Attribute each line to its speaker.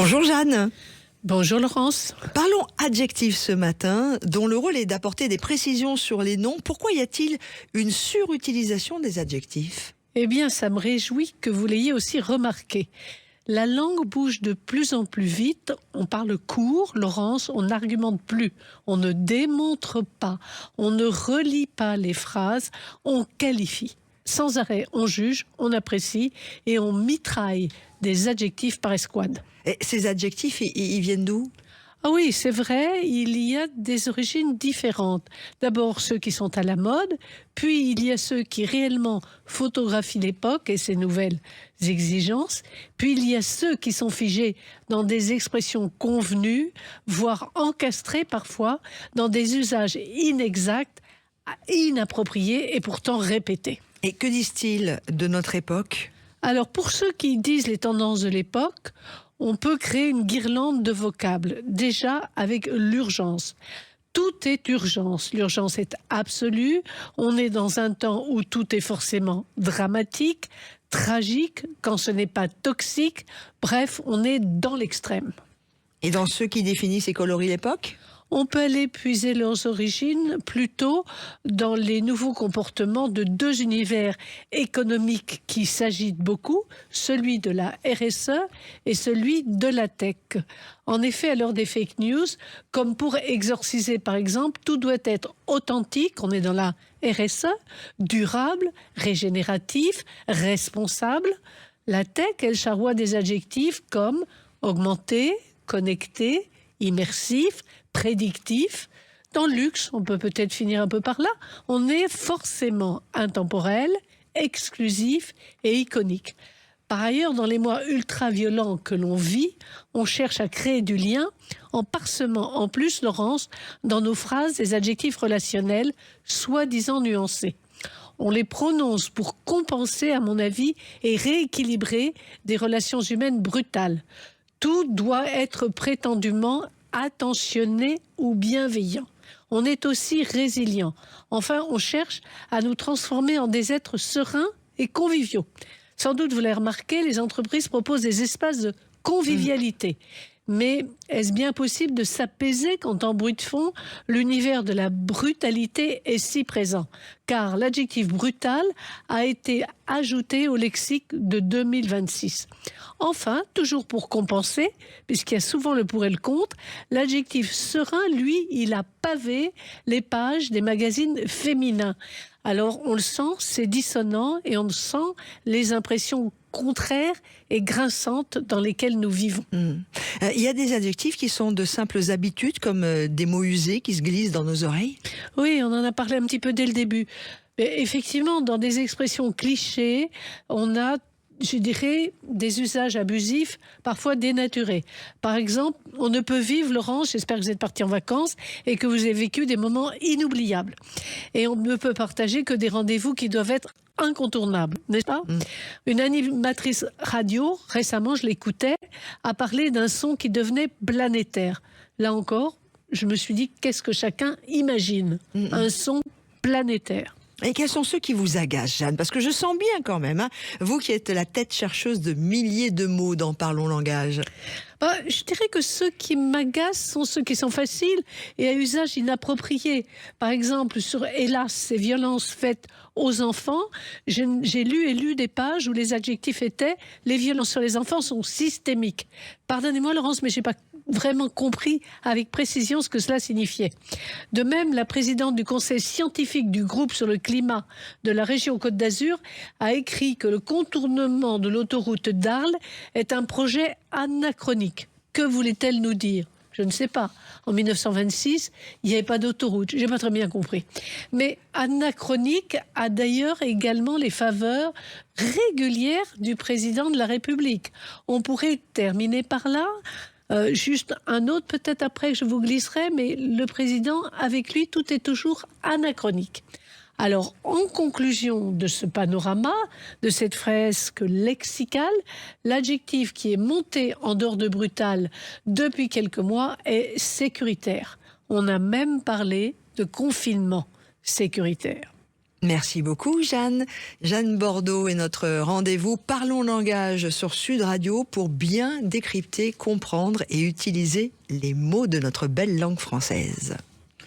Speaker 1: Bonjour Jeanne.
Speaker 2: Bonjour Laurence.
Speaker 1: Parlons adjectifs ce matin, dont le rôle est d'apporter des précisions sur les noms. Pourquoi y a-t-il une surutilisation des adjectifs ?
Speaker 2: Eh bien, ça me réjouit que vous l'ayez aussi remarqué. La langue bouge de plus en plus vite. On parle court, Laurence, on n'argumente plus, on ne démontre pas, on ne relie pas les phrases, on qualifie. Sans arrêt, on juge, on apprécie et on mitraille des adjectifs par escouade.
Speaker 1: Et ces adjectifs, ils viennent d'où ?
Speaker 2: Ah oui, c'est vrai, il y a des origines différentes. D'abord ceux qui sont à la mode, puis il y a ceux qui réellement photographient l'époque et ses nouvelles exigences, puis il y a ceux qui sont figés dans des expressions convenues, voire encastrés parfois dans des usages inexacts, inappropriés et pourtant répétés.
Speaker 1: Et que disent-ils de notre époque ?
Speaker 2: Alors pour ceux qui disent les tendances de l'époque, on peut créer une guirlande de vocables, déjà avec l'urgence. Tout est urgence. L'urgence est absolue. On est dans un temps où tout est forcément dramatique, tragique, quand ce n'est pas toxique. Bref, on est dans l'extrême.
Speaker 1: Et dans ceux qui définissent et colorient l'époque ?
Speaker 2: On peut aller puiser leurs origines plutôt dans les nouveaux comportements de deux univers économiques qui s'agitent beaucoup, celui de la RSE et celui de la tech. En effet, à l'heure des fake news, comme pour exorciser par exemple, tout doit être authentique, on est dans la RSE, durable, régénératif, responsable. La tech, elle charroie des adjectifs comme augmenté, connecté, immersif, prédictif. Dans le luxe, on peut peut-être finir un peu par là. On est forcément intemporel, exclusif et iconique. Par ailleurs, dans les mois ultra-violents que l'on vit, on cherche à créer du lien en parsemant en plus, Laurence, dans nos phrases des adjectifs relationnels soi-disant nuancés. On les prononce pour compenser, à mon avis, et rééquilibrer des relations humaines brutales. Tout doit être prétendument attentionné ou bienveillant. On est aussi résilient. Enfin, on cherche à nous transformer en des êtres sereins et conviviaux. Sans doute, vous l'avez remarqué, les entreprises proposent des espaces de convivialité. Mais est-ce bien possible de s'apaiser quand en bruit de fond, l'univers de la brutalité est si présent ? Car l'adjectif brutal a été ajouté au lexique de 2026. Enfin, toujours pour compenser, puisqu'il y a souvent le pour et le contre, l'adjectif serein, lui, il a pavé les pages des magazines féminins. Alors on le sent, c'est dissonant et on sent les impressions contraires et grinçantes dans lesquelles nous vivons.
Speaker 1: Il y a des adjectifs qui sont de simples habitudes, comme des mots usés qui se glissent dans nos oreilles ?
Speaker 2: Oui, on en a parlé un petit peu dès le début. Mais effectivement, dans des expressions clichés, on a, je dirais, des usages abusifs, parfois dénaturés. Par exemple, on ne peut vivre, Laurence, j'espère que vous êtes partie en vacances et que vous avez vécu des moments inoubliables. Et on ne peut partager que des rendez-vous qui doivent être incontournables, n'est-ce pas ? Une animatrice radio, récemment, je l'écoutais, a parlé d'un son qui devenait planétaire. Là encore, je me suis dit, qu'est-ce que chacun imagine ? Un son planétaire.
Speaker 1: Et quels sont ceux qui vous agacent, Jeanne ? Parce que je sens bien quand même, vous qui êtes la tête chercheuse de milliers de mots dans Parlons Langage.
Speaker 2: Je dirais que ceux qui m'agacent sont ceux qui sont faciles et à usage inapproprié. Par exemple, sur, hélas, ces violences faites aux enfants, j'ai lu des pages où les adjectifs étaient « les violences sur les enfants sont systémiques ». Pardonnez-moi, Laurence, mais je n'ai pas vraiment compris avec précision ce que cela signifiait. De même, la présidente du conseil scientifique du groupe sur le climat de la région Côte d'Azur a écrit que le contournement de l'autoroute d'Arles est un projet anachronique. Que voulait-elle nous dire ? Je ne sais pas. En 1926, il n'y avait pas d'autoroute. Je n'ai pas très bien compris. Mais anachronique a d'ailleurs également les faveurs régulières du président de la République. On pourrait terminer par là. Juste un autre peut-être après que je vous glisserai, mais le président, avec lui, tout est toujours anachronique. Alors, en conclusion de ce panorama, de cette fresque lexicale, l'adjectif qui est monté en dehors de brutal depuis quelques mois est sécuritaire. On a même parlé de confinement sécuritaire.
Speaker 1: Merci beaucoup Jeanne. Jeanne Bordeaux est notre rendez-vous Parlons langage sur Sud Radio pour bien décrypter, comprendre et utiliser les mots de notre belle langue française.